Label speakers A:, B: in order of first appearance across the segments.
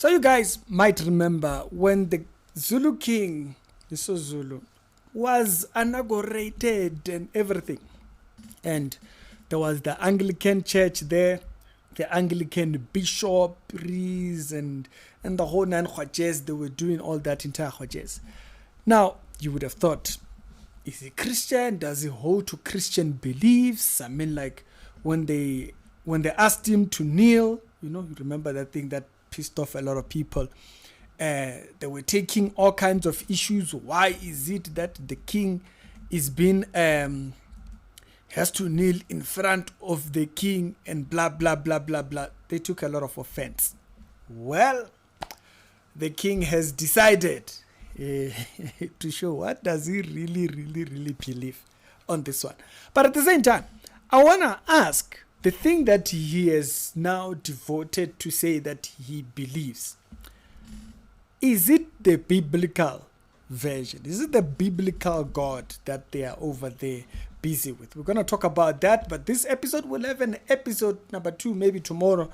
A: So you guys might remember when the Zulu king, Zulu, was inaugurated and everything. And there was the Anglican church there, the Anglican bishoprics and the whole nine khwajes. They were doing all that entire khwajes. Now, you would have thought, is he Christian? Does he hold to Christian beliefs? I mean, like when they asked him to kneel, you remember that thing that pissed off a lot of people. They were taking all kinds of issues. Why is it that the king is being has to kneel in front of the king and blah blah blah blah blah? They took a lot of offense. Well, the king has decided to show what does he really believe on this one. But at the same time, I want to ask the thing that he has now devoted to say that he believes. Is it the biblical version? Is it the biblical God that they are over there busy with? We're going to talk about that, but this episode will have an episode number 2 maybe tomorrow.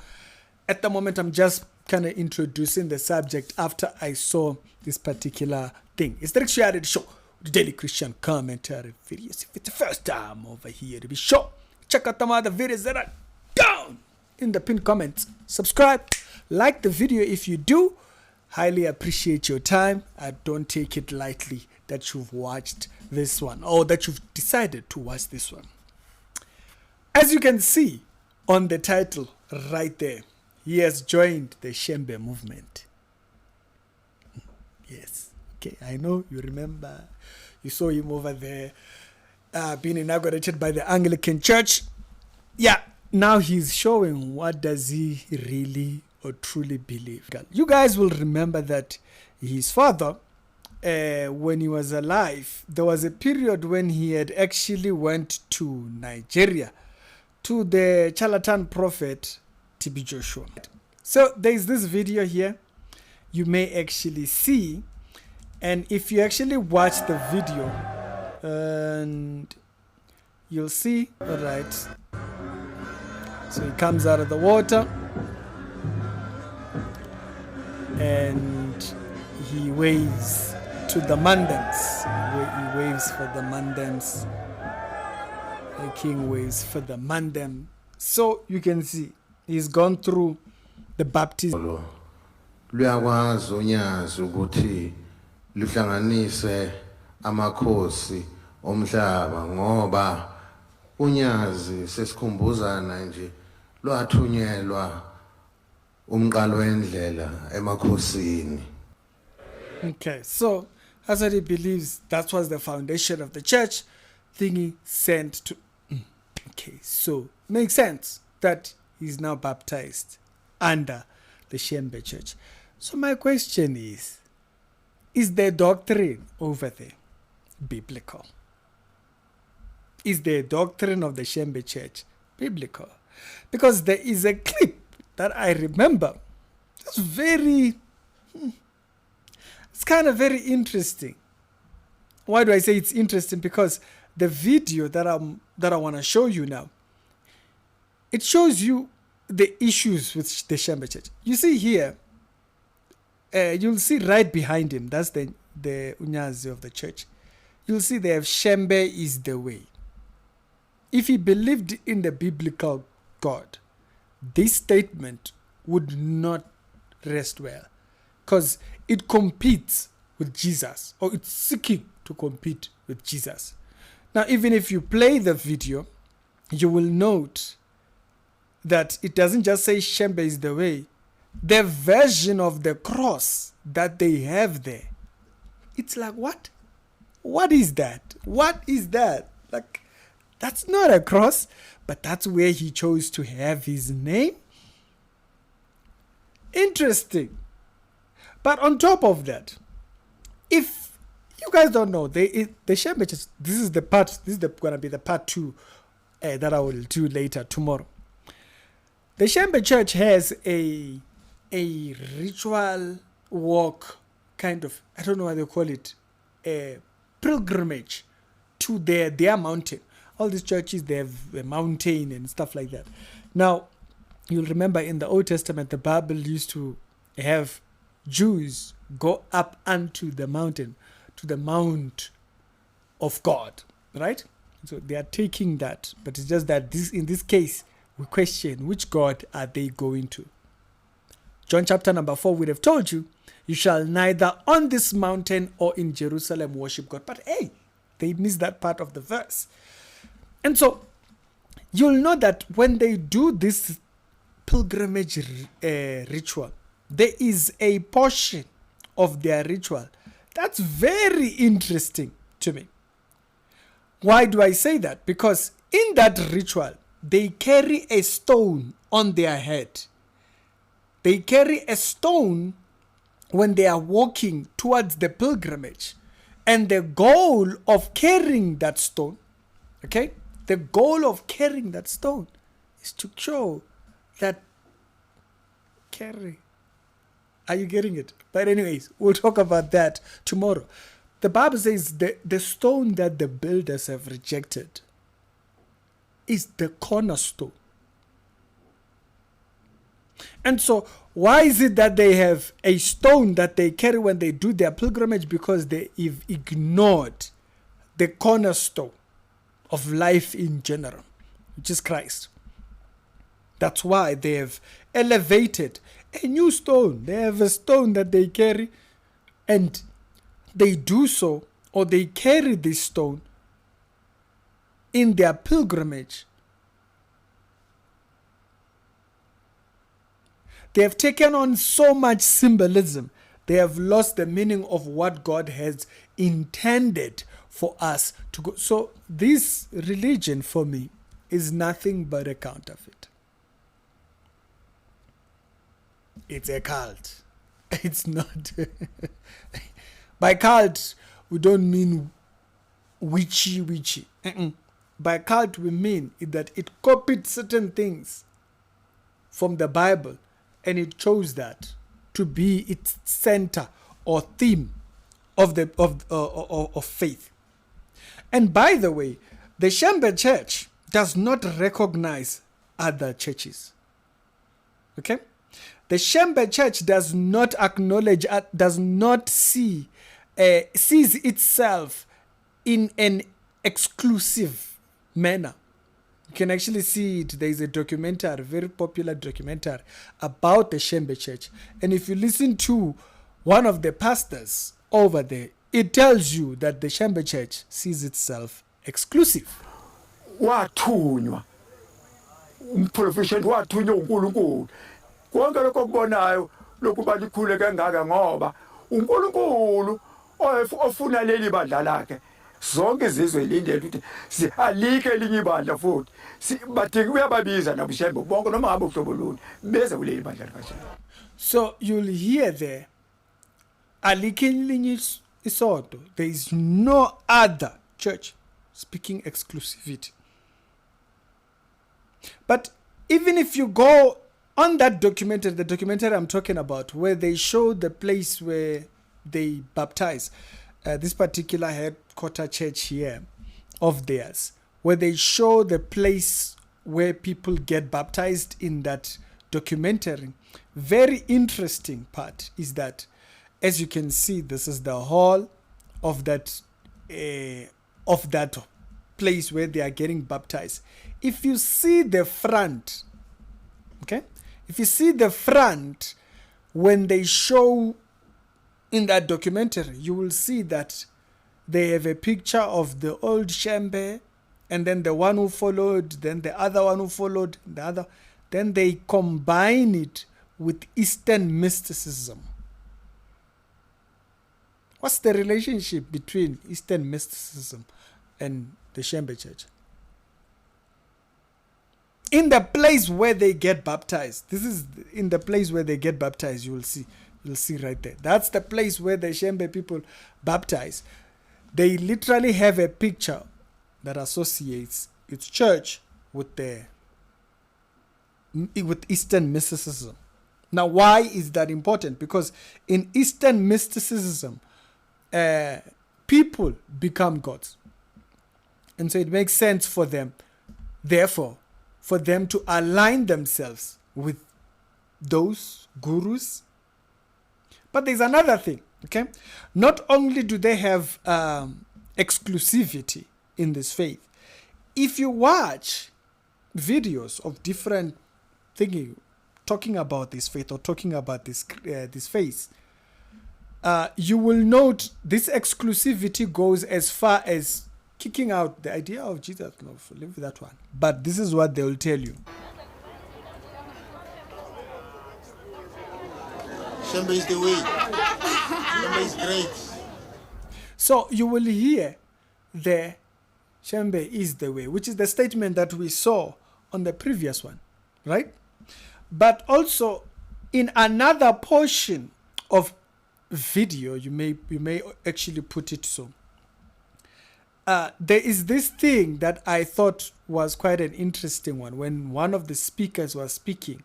A: At the moment, I'm just kind of introducing the subject after I saw this particular thing. It's the Exclusivity Show, the daily Christian commentary videos. If it's the first time over here, to be sure, check out some other videos that are down in the pinned comments. Subscribe, like the video if you do. Highly appreciate your time. I don't take it lightly that you've watched this one or that you've decided to watch this one. As you can see on the title right there, he has joined the Shembe movement. Yes. Okay, I know you remember. You saw him over there being inaugurated by the Anglican Church. Yeah, now he's showing what does he really or truly believe. You guys will remember that his father, when he was alive, there was a period when he had actually went to Nigeria to the charlatan prophet TB Joshua. So there's this video here you may actually see, and if you actually watch the video, and you'll see, all right, so he comes out of the water and he waves to the mandams. He waves for the mandams. The king waves for the mandam. So you can see he's gone through the baptism.
B: Luyakwazi unyazi ukuthi luhlanganise amakhosi omhlaba ngoba unyazi sesikhumbuzana nje lwathunyelwa umqalo wendlela emakhosini.
A: Okay, so that's what he believes. That was the foundation of the church thingy sent to. Okay, so makes sense that he's now baptized under the Shembe church. So my question is the doctrine over there biblical? Is the doctrine of the Shembe church biblical? Because there is a clip that I remember. It's kind of very interesting. Why do I say it's interesting? Because the video that I want to show you now, it shows you the issues with the Shembe church. You see here, you'll see right behind him, that's the unyazi of the church. You'll see they have Shembe is the way. If he believed in the biblical God, this statement would not rest well, because it competes with Jesus, or it's seeking to compete with Jesus. Now, even if you play the video, you will note that it doesn't just say Shembe is the way. The version of the cross that they have there, it's like, what? What is that? What is that? Like, that's not a cross, but that's where he chose to have his name. Interesting. But on top of that, if you guys don't know, the Shembe church, this is going to be the part 2 that I will do later tomorrow. The Shembe church has a ritual walk, kind of, I don't know what they call it, a pilgrimage to their mountain. All these churches, they have a mountain and stuff like that. Now, you'll remember in the Old Testament, the Bible used to have Jews go up unto the mountain, to the mount of God, right? So they are taking that, but it's just that in this case, we question which God are they going to. John chapter number 4 would have told you, you shall neither on this mountain or in Jerusalem worship God. But hey, they missed that part of the verse. And so you'll know that when they do this pilgrimage ritual, there is a portion of their ritual that's very interesting to me. Why do I say that? Because in that ritual, they carry a stone on their head. They carry a stone when they are walking towards the pilgrimage. And the goal of carrying that stone, okay, the goal of carrying that stone is to show that carry. Are you getting it? But anyways, we'll talk about that tomorrow. The Bible says the stone that the builders have rejected is the cornerstone. And so, why is it that they have a stone that they carry when they do their pilgrimage? Because they have ignored the cornerstone of life in general, which is Christ. That's why they have elevated a new stone. They have a stone that they carry, and they do so, or they carry this stone in their pilgrimage. They have taken on so much symbolism, they have lost the meaning of what God has intended for us to go. So this religion for me is nothing but a counterfeit. It's a cult. It's not. By cult, we don't mean witchy. By cult, we mean that it copied certain things from the Bible, and it chose that to be its center or theme of faith. And by the way, the Shembe church does not recognize other churches. Okay? The Shembe church does not acknowledge, does not sees itself in an exclusive manner. You can actually see it. There is a documentary, very popular documentary about the Shembe church. And if you listen to one of the pastors over there, it tells you that the Shembe church sees itself exclusive.
C: Wathunywa umprofession wathunywa uNkulunkulu konke lokho kubonayo lokuba likhule kangaka ngoba uNkulunkulu ofuna leli bandla lakhe zonke izizwe ilindele ukuthi alike elinye ibandla futhi bathi uyababiza nabushembe bonke noma ngabe uhlobo luni beze kuleli bandla lakhe.
A: So you'll hear there alike elinye isodo. There is no other church speaking exclusivity. But even if you go on that documentary, the documentary I'm talking about, where they show the place where they baptize, this particular headquarter church here of theirs, where they show the place where people get baptized in that documentary, very interesting part is that, as you can see, this is the hall of that place where they are getting baptized. If you see the front, okay, if you see the front when they show in that documentary, you will see that they have a picture of the old Shembe, and then the one who followed, then the other one who followed, the other. Then they combine it with Eastern mysticism. What's the relationship between Eastern mysticism and the Shembe church? In the place where they get baptized, this is in the place where they get baptized, you'll see right there. That's the place where the Shembe people baptize. They literally have a picture that associates its church with Eastern mysticism. Now, why is that important? Because in Eastern mysticism, people become gods. And so it makes sense for them, therefore, for them to align themselves with those gurus But there's another thing, okay? Not only do they have exclusivity in this faith, if you watch videos of different thinking, talking about this faith or talking about this faith, you will note this exclusivity goes as far as kicking out the idea of Jesus. No, leave that one. But this is what they will tell you.
B: Shembe is the way. Shembe is great.
A: So you will hear the Shembe is the way, which is the statement that we saw on the previous one, right? But also in another portion of video, you may actually put it so. There is this thing that I thought was quite an interesting one when one of the speakers was speaking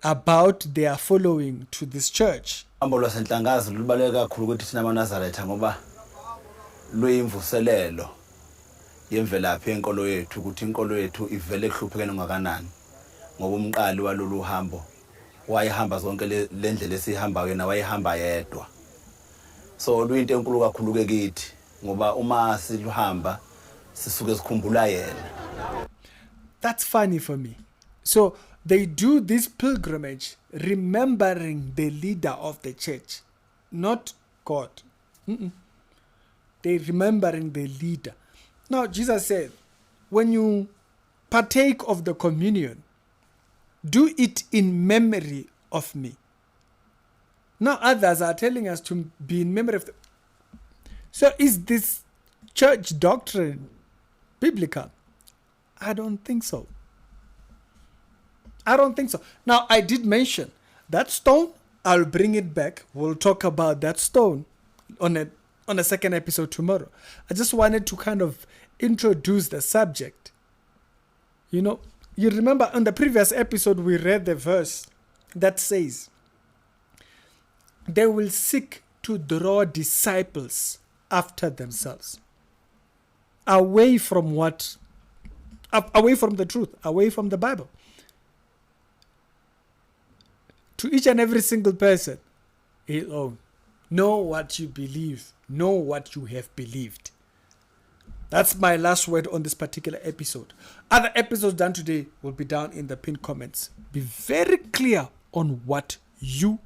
A: about their following to this church.
D: Yemvelaphi enkolo yethu ukuthi inkolo yethu ivele ehluphekene ngakanani ngoba umqali walolu hambo wayehamba zonke lendlela esihambayo yena wayehamba yedwa so luyinto enkulu kakhulu ke kithi ngoba uma siluhamba sisuke sikhumbula yena.
A: That's funny for me. So they do this pilgrimage remembering the leader of the church, not God. They're remembering the leader. Now, Jesus said, when you partake of the communion, do it in memory of me. Now, others are telling us to be in memory of the... So, is this church doctrine biblical? I don't think so. I don't think so. Now, I did mention that stone. I'll bring it back. We'll talk about that stone on a second episode tomorrow. I just wanted to kind of introduce the subject. You know, you remember on the previous episode we read the verse that says, they will seek to draw disciples after themselves. Away from what? Away from the truth, away from the Bible. To each and every single person, his own. Know what you believe. Know what you have believed. That's my last word on this particular episode. Other episodes done today will be down in the pinned comments. Be very clear on what you